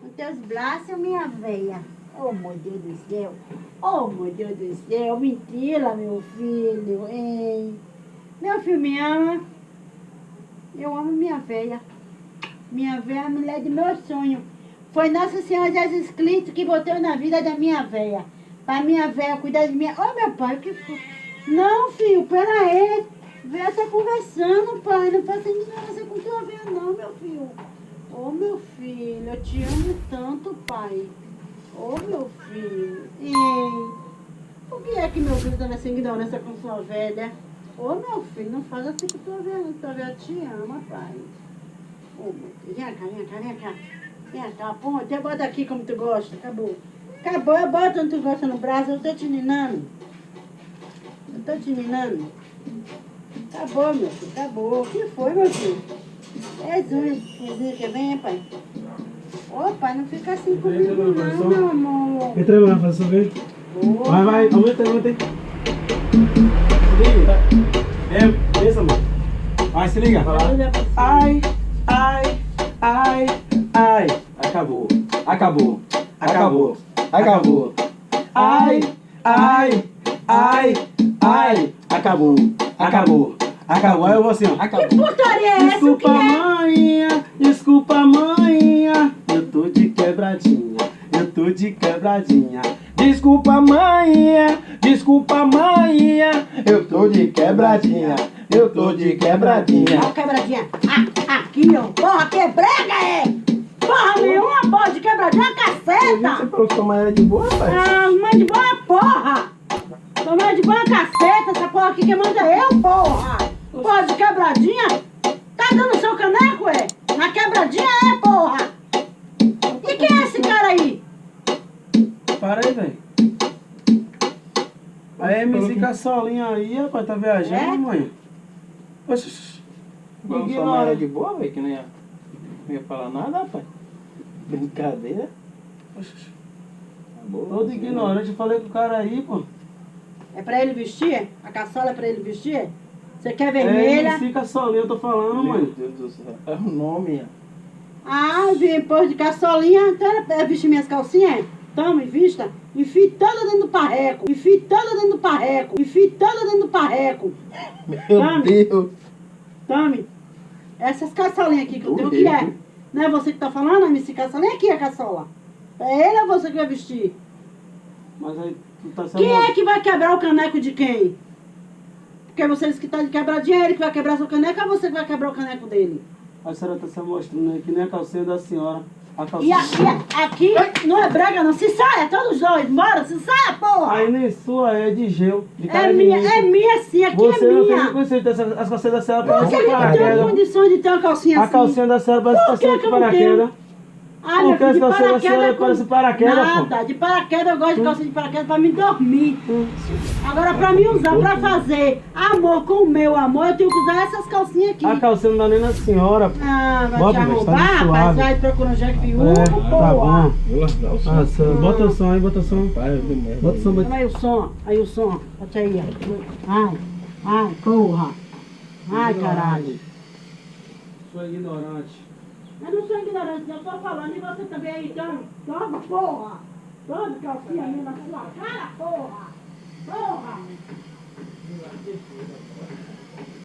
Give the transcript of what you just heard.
Com teus braços, minha veia. Oh, meu Deus do céu. Oh, meu Deus do céu. Mentira, meu filho. Hein? Meu filho me ama. Eu amo minha veia. Minha veia é a mulher de meu sonho. Foi Nossa Senhora Jesus Cristo que botou na vida da minha veia. Pra minha veia cuidar de mim. Ô, meu pai, o que foi? Não, filho, pera aí. Veia tá conversando, pai. Não faça ignorância com tua veia, não, meu filho. Ô, meu filho, eu te amo tanto, pai. Ô, meu filho. Ei, por que é que meu filho tá nessa ignorância com sua velha? Ô, meu filho, não faz assim com tua velha, não. Tua velha te ama, pai. Ô, meu Deus. Vem cá, vem cá, vem cá. Vem cá, ponte. Eu boto aqui como tu gosta. Acabou. Acabou, eu boto onde tu gosta no braço. Eu tô te ninando. Eu tô te ninando. Acabou, meu filho, acabou. O que foi, meu filho? Jesus, que vem, pai. Ô, pai, não fica assim comigo, não, meu amor. Entra lá, faz sua vez. Vai, vai, aumenta aí, aumenta aí. Se liga. Pensa, amor. Vai, se liga. Vai lá. Ai, ai, ai, ai. Acabou. Acabou. Acabou. Acabou. Ai, ai, ai, ai. Acabou. Acabou. Acabou. Aí eu vou assim, ó. Acabou. Que putaria é essa? Desculpa, manhinha. Desculpa, manhinha. Eu tô de quebradinha. Eu tô de quebradinha. Desculpa, manhinha. Desculpa, manhinha. Eu tô de quebradinha. Eu tô de quebradinha. Ó, quebradinha. Ah, aqui, ó. Porra, quebrega, é? Porra nenhuma, porra de quebradinha, Você caceta. falou que tua mãe era de boa, pai? Ah, mãe de boa, porra. Tua mãe de boa, caceta. Essa porra aqui que manda eu, porra. Porra de quebradinha. Tá dando seu caneco, é? Na quebradinha é, porra. E quem é esse cara aí? Para aí, velho. A MC Caçolinha aí, rapaz, tá viajando, É? mãe? Oxi, Vamos sua mãe era de boa, velho, que não ia falar nada, rapaz. Brincadeira. Oxi, Tá boa, todo ignorante, eu falei com o cara aí, pô. É pra ele vestir? A caçola é pra ele vestir? Você quer É vermelha? MC Caçolinha, eu tô falando, Meu mãe. Deus do céu. É o nome, Ah, vim pôr de caçolinha. Então é vestir minhas calcinhas? Toma, vista. Enfie toda dentro do parreco. Enfie toda dentro do parreco. Enfie toda dentro do parreco. Meu Tome. Deus. Tome. Essas caçolinhas aqui que eu tenho, o que é? Não é você que tá falando, MC Caçolinha? Aqui é a caçola. É ele ou você que vai vestir? Mas aí tu tá sendo... Quem é que vai quebrar o caneco de quem? Porque vocês que estão de quebradinha, é ele que vai quebrar seu caneco ou você que vai quebrar o caneco dele? A senhora tá se mostrando aí que nem a calcinha da senhora. A E calcinha... aqui não é brega não. Se saia, todos dois. Bora, se saia, porra. Aí nem sua é de gel, de É minha sim, aqui Você é não tem minha. conceito, as calcinhas da senhora Por que parecem que eu tenho paraquedas. condições de ter uma calcinha A assim? calcinha da senhora parece Por que calcinha que de eu não tenho? paraquedas. Ah, Por que meu as filho, de calcinhas da paraquedas senhora com... parecem paraquedas, pô? Nada, de paraquedas eu gosto de calcinha de paraquedas pra me dormir. Agora pra me usar, pra fazer amor com o meu amor, eu tenho que usar essas calcinhas aqui. A calcinha não dá nem na senhora, pô. Ah, vai Bota, te velho, tá arrombar, suave. rapaz, vai procurando Jack Viúva, Tá porra. bom. Vou largar o som. Nossa, bota o som aí, bota o som. Pai, eu demais. Bota o som, bota. Aí o som, bote aí, ó. Ai, porra. Ai, caralho. Sou ignorante. Eu não sou ignorante, não, eu tô falando, e você também aí, então, toma, porra. Toma calcinha aí na sua cara, porra. Porra.